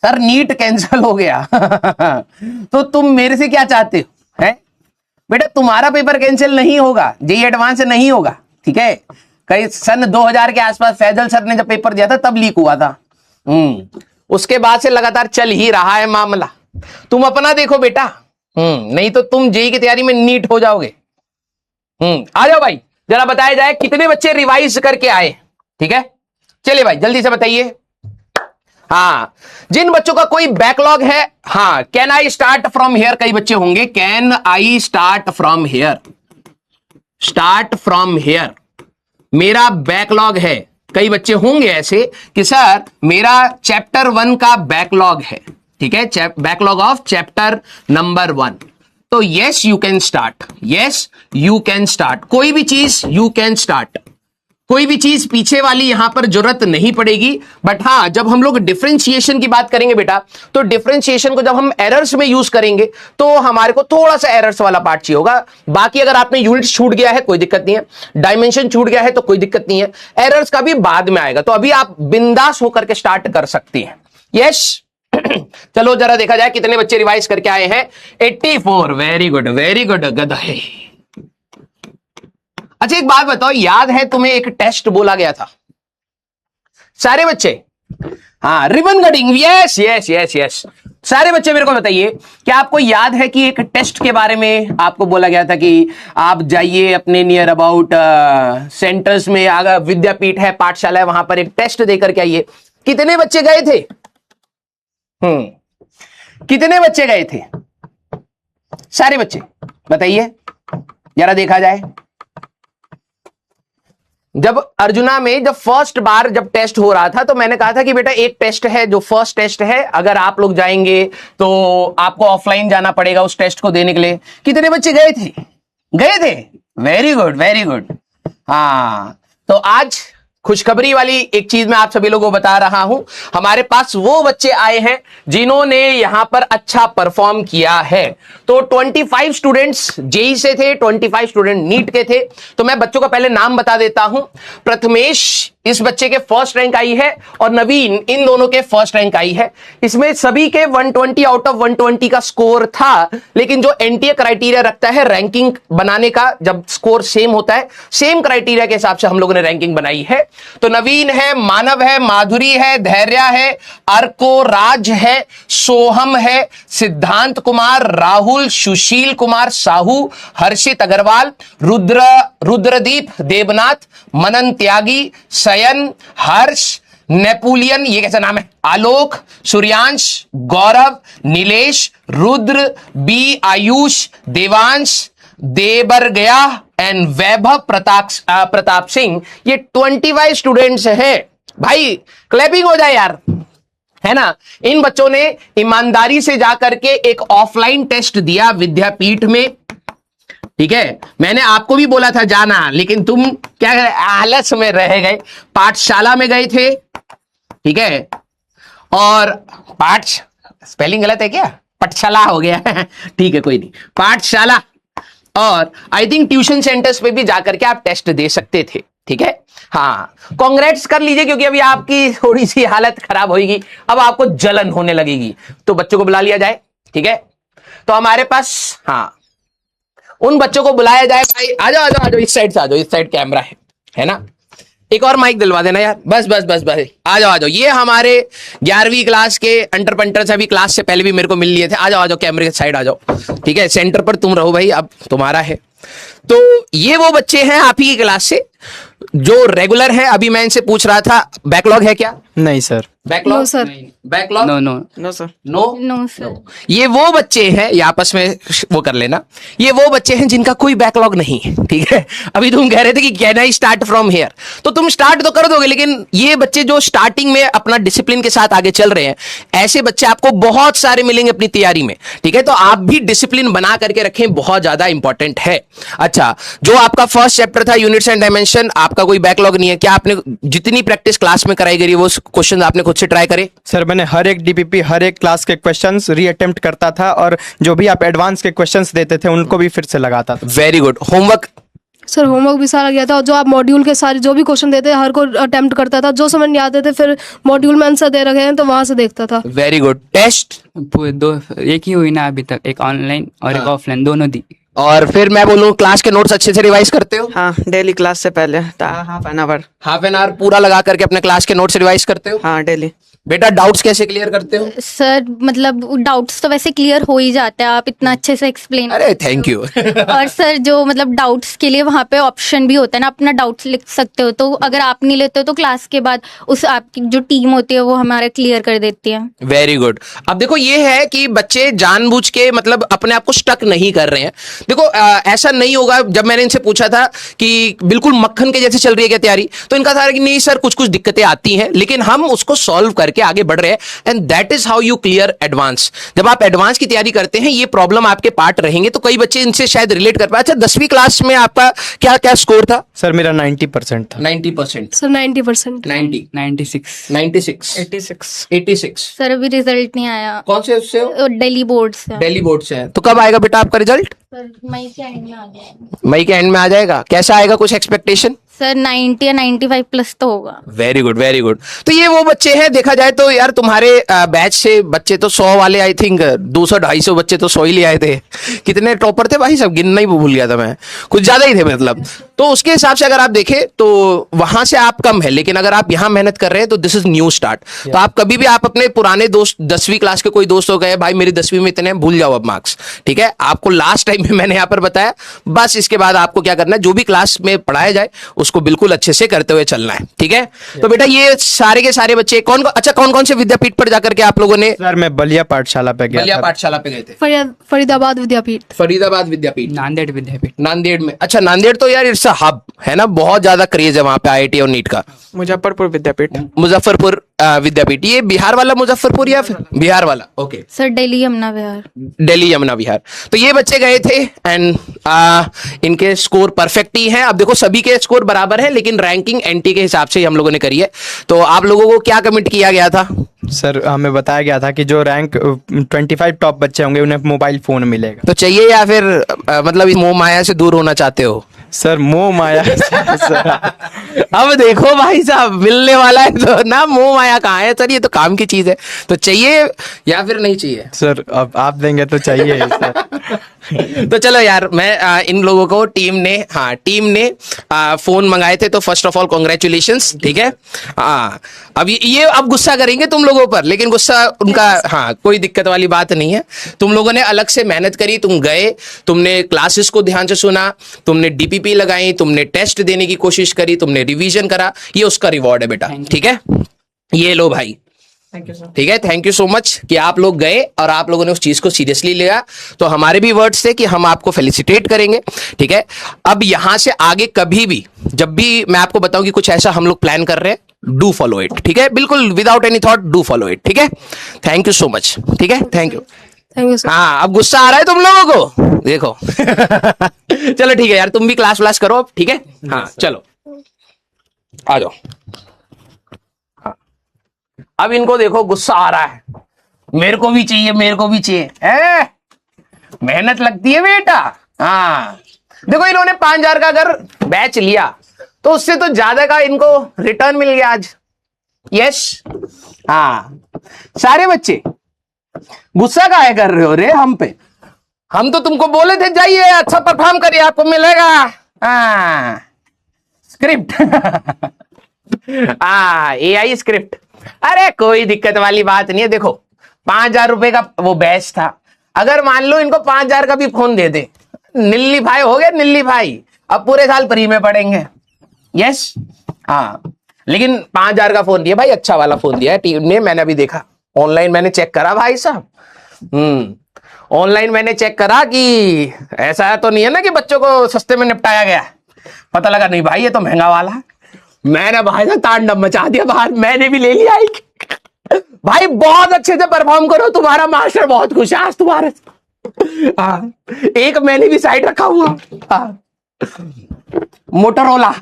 Sir NEET cancel हो गया तो तुम मेरे से क्या चाहते हो? हैं बेटा, तुम्हारा पेपर कैंसिल नहीं होगा, जेईई एडवांस नहीं होगा, ठीक है। कई सन 2000 के आसपास फैजल सर ने जब पेपर दिया था तब लीक हुआ था। उसके बाद से लगातार चल ही रहा है मामला। तुम अपना देखो बेटा, नहीं तो तुम जेईई की तैयारी में नीट हो जाओगे। आ जाओ भाई, जरा बताया जाए कितने बच्चे रिवाइज करके आए, ठीक है। चलिए भाई जल्दी से बताइए। हाँ, जिन बच्चों का कोई बैकलॉग है, हाँ, can I start from here, कई बच्चे होंगे, can I start from here, start from here, मेरा बैकलॉग है। कई बच्चे होंगे ऐसे कि सर मेरा चैप्टर 1 का बैकलॉग है, ठीक है, बैकलॉग ऑफ चैप्टर नंबर 1। तो yes you can start, yes you can start, कोई भी चीज यू कैन स्टार्ट, कोई भी चीज पीछे वाली यहां पर जरूरत नहीं पड़ेगी। बट हां, जब हम लोग डिफरेंशिएशन की बात करेंगे बेटा, तो डिफरेंशिएशन को जब हम एरर्स में यूज करेंगे तो हमारे को थोड़ा सा एरर्स वाला पार्ट चाहिए होगा। बाकी अगर आपने यूनिट छूट गया है कोई दिक्कत नहीं है, डायमेंशन छूट गया है तो कोई दिक्कत नहीं है, एरर्स का भी बाद में आएगा। तो अभी आप बिंदास होकर के स्टार्ट कर सकते हैं। यस चलो जरा देखा जाए कितने बच्चे रिवाइज करके आए हैं। 84, वेरी गुड वेरी गुड गधे। अच्छा एक बात बताओ, याद है तुम्हें एक टेस्ट बोला गया था सारे बच्चे? हाँ, ribbon cutting, yes yes yes yes. सारे बच्चे मेरे को बताइए, क्या आपको याद है कि एक टेस्ट के बारे में आपको बोला गया था कि आप जाइए अपने नियर अबाउट सेंटर्स में, अगर विद्यापीठ है, पाठशाला है, वहां पर एक टेस्ट देकर के आइए। कितने बच्चे गए थे? कितने बच्चे गए थे? सारे बच्चे बताइए जरा देखा जाए। जब अर्जुना में जब फर्स्ट बार जब टेस्ट हो रहा था तो मैंने कहा था कि बेटा एक टेस्ट है जो फर्स्ट टेस्ट है, अगर आप लोग जाएंगे तो आपको ऑफलाइन जाना पड़ेगा उस टेस्ट को देने के लिए। कितने बच्चे गए थे? गए थे, वेरी गुड वेरी गुड। हाँ, तो आज खुशखबरी वाली एक चीज मैं आप सभी लोगों को बता रहा हूं, हमारे पास वो बच्चे आए हैं जिन्होंने यहां पर अच्छा परफॉर्म किया है। तो 25 स्टूडेंट्स जेईई से थे, 25 स्टूडेंट नीट के थे। तो मैं बच्चों का पहले नाम बता देता हूं। प्रथमेश इस बच्चे के फर्स्ट रैंक आई है और नवीन इन दोनों के फर्स्ट रैंक आई है। इसमें सभी के 120 आउट ऑफ 120 का स्कोर था, लेकिन जो एनटीए क्राइटेरिया रखता है रैंकिंग बनाने का, जब स्कोर सेम होता है, सेम क्राइटेरिया के हिसाब से हम लोगों ने रैंकिंग बनाई है। तो नवीन है, मानव है, माधुरी है, धैर्य है, अर्को, राज है, सोहम है, सिद्धांत कुमार, राहुल, सुशील कुमार साहू, हर्षित अग्रवाल, रुद्रदीप, देवनाथ, मनन त्यागी, सयन, हर्ष, नेपोलियन, ये कैसा नाम है, आलोक, सूर्यांश, गौरव, नीलेश, रुद्र, बी, आयुष, देवांश, देबर गया एंड वैभव प्रताप सिंह। ये 25 स्टूडेंट्स हैं भाई। क्लैपिंग हो जाए यार, है ना। इन बच्चों ने ईमानदारी से जाकर के एक ऑफलाइन टेस्ट दिया विद्यापीठ में, ठीक है। मैंने आपको भी बोला था जाना, लेकिन तुम क्या आलस में रह गए। पाठशाला में गए थे, ठीक है, और स्पेलिंग गलत है क्या, पाठशाला हो गया ठीक है कोई नहीं, पाठशाला। और आई थिंक ट्यूशन सेंटर्स पे भी जाकर के आप टेस्ट दे सकते थे, ठीक है। हाँ, कांग्रेट्स कर लीजिए, क्योंकि अभी आपकी थोड़ी सी हालत खराब होगी, अब आपको जलन होने लगेगी। तो बच्चों को बुला लिया जाए, ठीक है। तो हमारे पास, हाँ, उन बच्चों को बुलाया जाए। भाई आ जाओ आ जाओ आ जाओ, इस साइड से आ जाओ, इस साइड कैमरा है ना। एक और माइक दिलवा देना यार, बस बस बस बस, आ जाओ आ जाओ। ये हमारे 11वीं क्लास के अंटर पंटर अभी क्लास से पहले भी मेरे को मिल लिए थे। आ जाओ कैमरे के साइड आ जाओ, ठीक है। सेंटर पर तुम रहो भाई, अब तुम्हारा है। तो ये वो बच्चे हैं आप ही की क्लास से जो रेगुलर है। अभी मैं इनसे पूछ रहा था बैकलॉग है क्या? नहीं सर। Backlog? No sir. Backlog? No no no sir. No sir. ये वो बच्चे हैं, ये आपस में वो कर लेना, ये वो बच्चे हैं जिनका कोई बैकलॉग नहीं है, ठीक है। अभी तुम कह रहे थे कि can I start from here, तो तुम स्टार्ट तो कर दोगे, लेकिन ये बच्चे जो स्टार्टिंग में अपना डिसिप्लिन के साथ आगे चल रहे हैं, ऐसे बच्चे आपको बहुत सारे मिलेंगे अपनी तैयारी में, ठीक है। तो आप भी डिसिप्लिन बना करके रखें, बहुत ज्यादा इंपॉर्टेंट है। अच्छा, जो आपका फर्स्ट चैप्टर था यूनिट्स एंड डायमेंशन, आपका कोई बैकलॉग नहीं है क्या? आपने जितनी प्रैक्टिस क्लास में कराई गई वो क्वेश्चन आपने खुद से ट्राई करे? सर मैंने हर एक डीपीपी, हर एक क्लास के क्वेश्चंस रीअटेम्प्ट करता था, और जो भी आप एडवांस के क्वेश्चंस देते थे उनको भी फिर से लगाता था। Very good. Homework sir homework भी सारा गया था, और जो आप मॉड्यूल के सारे जो भी क्वेश्चन देते हर को अटेम्प्ट करता था, जो समझ नहीं आते थे फिर मॉड्यूल में आंसर दे रखे हैं तो वहां से देखता था। Very good. टेस्ट दो एक ही हुई ना अभी तक, एक ऑनलाइन और एक ऑफलाइन, दोनों दी। और फिर मैं बोलूँ क्लास के नोट्स अच्छे से रिवाइज करते हो? हाँ, डेली क्लास से पहले half an hour. Half an hour पूरा लगा करके अपने क्लास के नोट्स रिवाइज करते हो? हाँ, डेली। बेटा डाउट्स कैसे क्लियर करते हो? सर मतलब डाउट्स तो वैसे क्लियर हो ही जाते हैं, आप इतना अच्छे से एक्सप्लेन। अरे थैंक यू। और सर जो मतलब डाउट्स के लिए वहाँ पे ऑप्शन भी होता है ना, अपना डाउट्स लिख सकते हो, तो अगर आप नहीं लेते हो तो क्लास के बाद उस आपकी जो टीम होती है वो हमारा क्लियर कर देती है। Very good. अब देखो ये है कि बच्चे जानबूझ के मतलब अपने आप को स्टक नहीं कर रहे हैं। देखो ऐसा नहीं होगा। जब मैंने इनसे पूछा था कि बिल्कुल मक्खन के जैसे चल रही है क्या तैयारी, तो इनका था कि नहीं सर कुछ कुछ दिक्कतें आती हैं, लेकिन हम उसको सॉल्व करके आगे बढ़ रहे हैं। And that is how you clear advance. जब आप एडवांस की तैयारी करते हैं ये प्रॉब्लम आपके पार्ट रहेंगे, तो कई बच्चे इनसे शायद रिलेट कर पाए। अच्छा 10वीं क्लास में आपका क्या क्या स्कोर था? सर मेरा 90% था। 90%। सर 90%। 90 96 96 86। 86। सर अभी रिजल्ट नहीं आया, कौन से उससे हो? दिल्ली बोर्ड से। दिल्ली बोर्ड से है। तो कब आएगा बेटा आपका रिजल्ट? सर मई के एंड में आ गया। मई के एंड में आ जाएगा। कैसा आएगा, कुछ एक्सपेक्टेशन? सर 90 या 95 प्लस तो होगा। Very good very good. तो ये वो बच्चे हैं, देखा जाए तो यार तुम्हारे बैच से बच्चे तो 100 वाले, आई थिंक 200-250 बच्चे तो 100 ही ले आए थे। कितने टॉपर थे भाई, सब गिनना ही भूल गया था मैं, कुछ ज्यादा ही थे मतलब। तो उसके हिसाब से अगर आप देखें तो वहां से आप कम है, लेकिन अगर आप यहाँ मेहनत कर रहे हैं तो दिस इज न्यू स्टार्ट। तो आप कभी भी आप अपने पुराने दोस्त 10वीं क्लास के कोई दोस्त हो गए भाई मेरी 10वीं में इतने, भूल जाओ अब मार्क्स, ठीक है? आपको लास्ट टाइम में मैंने यहाँ पर बताया, बस इसके बाद आपको क्या करना है, जो भी क्लास में पढ़ाया जाए उसको बिल्कुल अच्छे से करते हुए चलना है, ठीक है? तो बेटा ये सारे के सारे बच्चे अच्छा कौन कौन से विद्यापीठ पर जाकर के आप लोगों ने? सर मैं बलिया पाठशाला पे गया बलिया था। पाठशाला पे गए थे। फरीदाबाद विद्यापीठ। फरीदाबाद विद्यापीठ, नांदेड़ विद्यापीठ। नांदेड़ में। अच्छा नांदेड़ तो यार इट्स अ हब है ना, बहुत ज्यादा क्रेज है वहां पे आईआईटी और नीट का। मुजफ्फरपुर विद्यापीठ। मुजफ्फरपुर विद्यापीठ, ये बिहार वाला मुजफ्फरपुर या फिर बिहार वाला? ओके। सर दिल्ली यमुना विहार। दिल्ली यमुना विहार। तो ये बच्चे गए थे एंड इनके स्कोर परफेक्ट ही हैं। अब देखो सभी के स्कोर बराबर है, लेकिन रैंकिंग एनटी के हिसाब से हम लोगों ने करी है। तो आप लोगों को क्या कमिट किया गया था? सर हमें बताया गया था कि जो रैंक 25 टॉप बच्चे होंगे उन्हें मोबाइल फोन मिलेगा। तो चाहिए या फिर मतलब इस मोह माया से दूर होना चाहते हो? सर मोह माया सर, अब देखो भाई साहब मिलने वाला है तो ना, मोह माया कहाँ है सर, ये तो काम की चीज है। तो चाहिए या फिर नहीं चाहिए? सर अब आप देंगे तो चाहिए सर। तो चलो यार मैं इन लोगों को टीम ने फोन मंगाए थे, तो फर्स्ट ऑफ ऑल कॉन्ग्रेचुलेशंस, ठीक है? अब ये अब गुस्सा करेंगे तुम लोगों पर, लेकिन गुस्सा उनका कोई दिक्कत वाली बात नहीं है। तुम लोगों ने अलग से मेहनत करी, तुम गए, तुमने क्लासेस को ध्यान से सुना, तुमने डीपीपी लगाई, तुमने टेस्ट देने की कोशिश करी, तुमने रिवीजन करा, ये उसका रिवॉर्ड है बेटा, ठीक है? ये लो भाई, ठीक है? थैंक यू सो मच कि आप लोग गए और आप लोगों ने उस चीज को सीरियसली लिया। तो हमारे भी वर्ड्स थे कि हम आपको फेलिसिटेट करेंगे, ठीक है? अब यहां से आगे कभी भी जब भी मैं आपको बताऊं कि कुछ ऐसा हम लोग प्लान कर रहे हैं, डू फॉलो इट, ठीक है? बिल्कुल without any thought do follow it, ठीक है? थैंक यू सो मच, ठीक है? Thank you. Thank you sir. हाँ अब गुस्सा आ रहा है तुम लोगों को, देखो। चलो ठीक है यार, तुम भी क्लास व्लास करो अब, ठीक है? हाँ चलो आ जाओ। अब इनको देखो गुस्सा आ रहा है, मेरे को भी चाहिए, मेरे को भी चाहिए। मेहनत लगती है बेटा। हाँ देखो इन्होंने 5,000 का अगर बैच लिया तो उससे तो ज्यादा का इनको रिटर्न मिल गया आज। यस हाँ सारे बच्चे गुस्सा काहे कर रहे हो रे हम पे? हम तो तुमको बोले थे जाइए अच्छा परफॉर्म करिए आपको मिलेगा। हाँ स्क्रिप्ट AI स्क्रिप्ट। अरे कोई दिक्कत वाली बात नहीं है। देखो 5,000 रुपए का वो बैच था, अगर मान लो इनको 5,000 का भी फोन दे दे, निल्ली भाई हो गया, निल्ली भाई अब पूरे साल फ्री में पढ़ेंगे। यस हाँ लेकिन 5,000 का फोन दिया भाई, अच्छा वाला फोन दिया है टीम ने, मैंने अभी देखा ऑनलाइन, मैंने चेक करा भाई साहब। ऑनलाइन मैंने चेक करा कि ऐसा तो नहीं है ना कि बच्चों को सस्ते में निपटाया गया। पता लगा नहीं भाई ये तो महंगा वाला है। मैंने भाई ना तांडव मचा दिया बाहर, मैंने भी ले लिया एक। भाई बहुत अच्छे से परफॉर्म करो, तुम्हारा मास्टर बहुत खुश है आज तुम्हारे। एक मैंने भी साइड रखा हुआ मोटोरोला।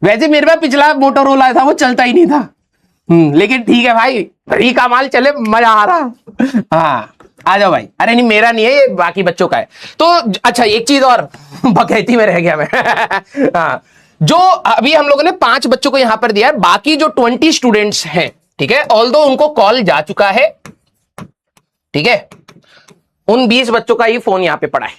वैसे मेरे पास पिछला मोटोरोला था, वो चलता ही नहीं था। लेकिन ठीक है भाई, फ्री का माल चले, मजा आ रहा। हाँ आ जाओ भाई। अरे नहीं मेरा नहीं है ये, बाकी बच्चों का है। तो अच्छा एक चीज और बकैती में रह गया मैं हाँ, जो अभी हम लोगों ने 5 बच्चों को यहां पर दिया है, बाकी जो 20 स्टूडेंट्स हैं, ठीक है, ऑल्दो उनको कॉल जा चुका है, ठीक है, उन 20 बच्चों का ही फोन यहां पे पड़ा है,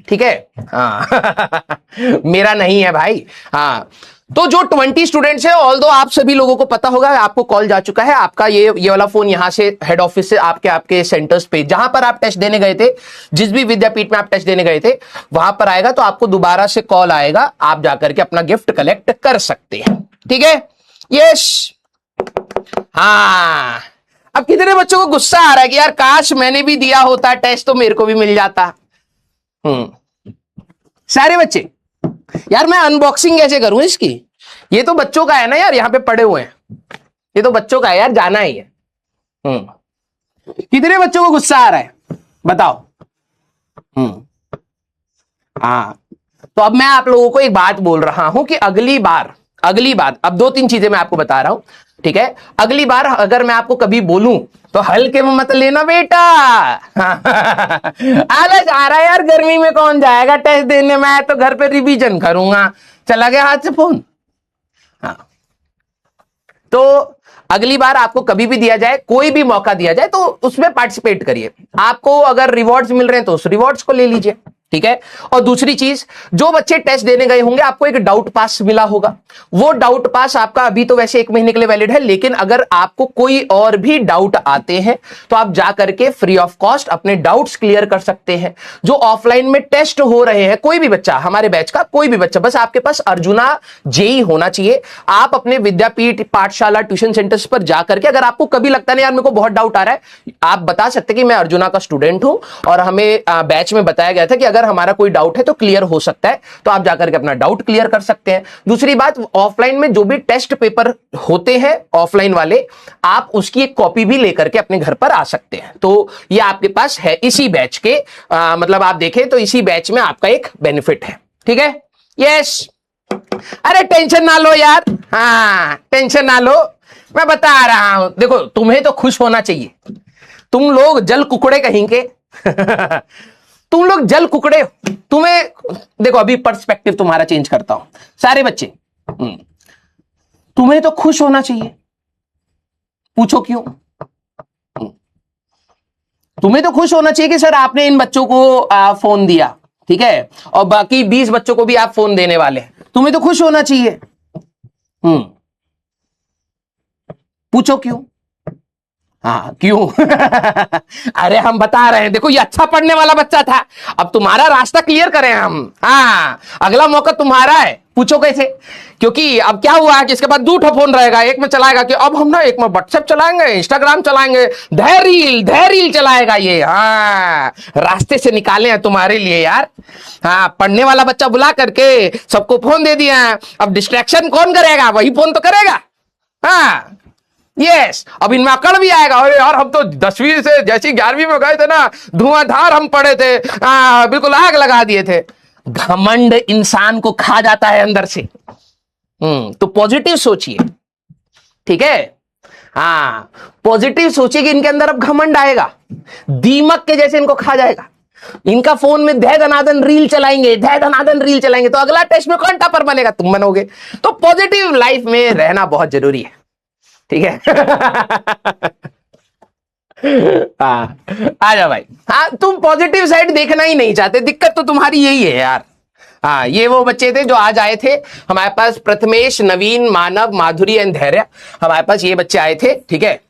ठीक है, हाँ मेरा नहीं है भाई। हाँ, तो जो 20 स्टूडेंट्स हैं, ऑल्दो आप सभी लोगों को पता होगा, आपको कॉल जा चुका है, आपका ये वाला फोन यहां से हेड ऑफिस से आपके सेंटर्स पे जहां पर आप टेस्ट देने गए थे, जिस भी विद्यापीठ में आप टेस्ट देने गए थे वहां पर आएगा, तो आपको दोबारा से कॉल आएगा, आप जाकर के अपना गिफ्ट कलेक्ट कर सकते हैं, ठीक है। यस, हाँ, अब कितने बच्चों को गुस्सा आ रहा है कि यार काश मैंने भी दिया होता टेस्ट तो मेरे को भी मिल जाता। सारे बच्चे, यार मैं अनबॉक्सिंग कैसे करूं इसकी, ये तो बच्चों का है ना यार, यहां पे पड़े हुए हैं, ये तो बच्चों का है यार, जाना ही है। कितने बच्चों को गुस्सा आ रहा है बताओ। हाँ, तो अब मैं आप लोगों को एक बात बोल रहा हूं कि अगली बार अब 2-3 चीजें मैं आपको बता रहा हूं, ठीक है, अगली बार अगर मैं आपको कभी बोलूं तो हल्के में मत लेना बेटा आलस आ रहा है यार, गर्मी में कौन जाएगा टेस्ट देने, मैं तो घर पे रिवीजन करूंगा, चला गया हाथ से फोन। हाँ, तो अगली बार आपको कभी भी दिया जाए, कोई भी मौका दिया जाए, तो उसमें पार्टिसिपेट करिए। आपको अगर रिवॉर्ड्स मिल रहे हैं तो उस रिवॉर्ड्स को ले लीजिए, ठीक है। और दूसरी चीज, जो बच्चे टेस्ट देने गए होंगे आपको एक डाउट पास मिला होगा, वो डाउट पास आपका अभी तो वैसे 1 महीने के लिए वैलिड है, लेकिन अगर आपको कोई और भी डाउट आते हैं तो आप जा करके फ्री ऑफ कॉस्ट अपने डाउट्स क्लियर कर सकते हैं। जो ऑफलाइन में टेस्ट हो रहे हैं, कोई भी बच्चा, हमारे बैच का कोई भी बच्चा, बस आपके पास अर्जुना जेई होना चाहिए। आप अपने विद्यापीठ, पाठशाला, ट्यूशन सेंटर्स पर जाकर के, अगर आपको कभी लगता नहीं यार मेरे को बहुत डाउट आ रहा है, आप बता सकते कि मैं अर्जुना का स्टूडेंट हूं और हमें बैच में बताया गया था कि अगर हमारा कोई डाउट है तो क्लियर हो सकता है, तो आप जाकर के अपना डाउट क्लियर कर सकते हैं। दूसरी बात, ऑफलाइन में जो भी टेस्ट पेपर होते हैं ऑफलाइन वाले, आप उसकी एक कॉपी भी लेकर के अपने घर पर आ सकते हैं। तो ये आपके पास है इसी बैच के, मतलब आप देखें तो इसी बैच में आपका एक बेनिफिट है, ठीक है। यस, अरे टेंशन ना लो यार, हाँ टेंशन ना लो, मैं बता रहा हूं, देखो तुम्हें तो खुश होना चाहिए, तुम लोग जल कुकड़े कहीं के तुम लोग जल कुकड़े, तुम्हें देखो अभी पर्सपेक्टिव तुम्हारा चेंज करता हूं, सारे बच्चे, तुम्हें तो खुश होना चाहिए, पूछो क्यों। तुम्हें तो खुश होना चाहिए कि सर आपने इन बच्चों को फोन दिया, ठीक है, और बाकी 20 बच्चों को भी आप फोन देने वाले हैं, तुम्हें तो खुश होना चाहिए। पूछो क्यों। हाँ क्यों अरे हम बता रहे हैं, देखो ये अच्छा पढ़ने वाला बच्चा था, अब तुम्हारा रास्ता क्लियर करें हम। हाँ, अगला मौका तुम्हारा है, पूछो कैसे। क्योंकि अब क्या हुआ है कि इसके बाद 2 फोन रहेगा, एक में चलाएगा कि अब हम ना एक में व्हाट्सएप चलाएंगे, इंस्टाग्राम चलाएंगे, धैर्य चलाएगा ये। हाँ, रास्ते से निकाले हैं तुम्हारे लिए यार। हाँ, पढ़ने वाला बच्चा बुला करके सबको फोन दे दिया है, अब डिस्ट्रैक्शन कौन करेगा, वही फोन तो करेगा। हाँ यस, अब इनमें अकड़ भी आएगा, अरे यार हम तो 10वीं से जैसी 11वीं में गए थे ना, धुआंधार हम पढ़े थे, बिल्कुल आग लगा दिए थे। घमंड इंसान को खा जाता है अंदर से। तो पॉजिटिव सोचिए, ठीक है। हाँ, पॉजिटिव सोचिए कि इनके अंदर अब घमंड आएगा, दीमक के जैसे इनको खा जाएगा। इनका फोन में धै धनादन रील चलाएंगे, तो अगला टेस्ट में कौन टॉपर बनेगा, तुम बनोगे। तो पॉजिटिव लाइफ में रहना बहुत जरूरी है, ठीक है हाँ, आ जा भाई। हाँ, तुम पॉजिटिव साइड देखना ही नहीं चाहते, दिक्कत तो तुम्हारी यही है यार। हाँ, ये वो बच्चे थे जो आज आए थे हमारे पास, प्रथमेश, नवीन, मानव, माधुरी एंड धैर्य, हमारे पास ये बच्चे आए थे, ठीक है।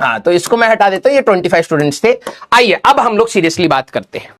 हाँ, तो इसको मैं हटा देता हूं, ये 25 स्टूडेंट्स थे। आइए अब हम लोग सीरियसली बात करते हैं।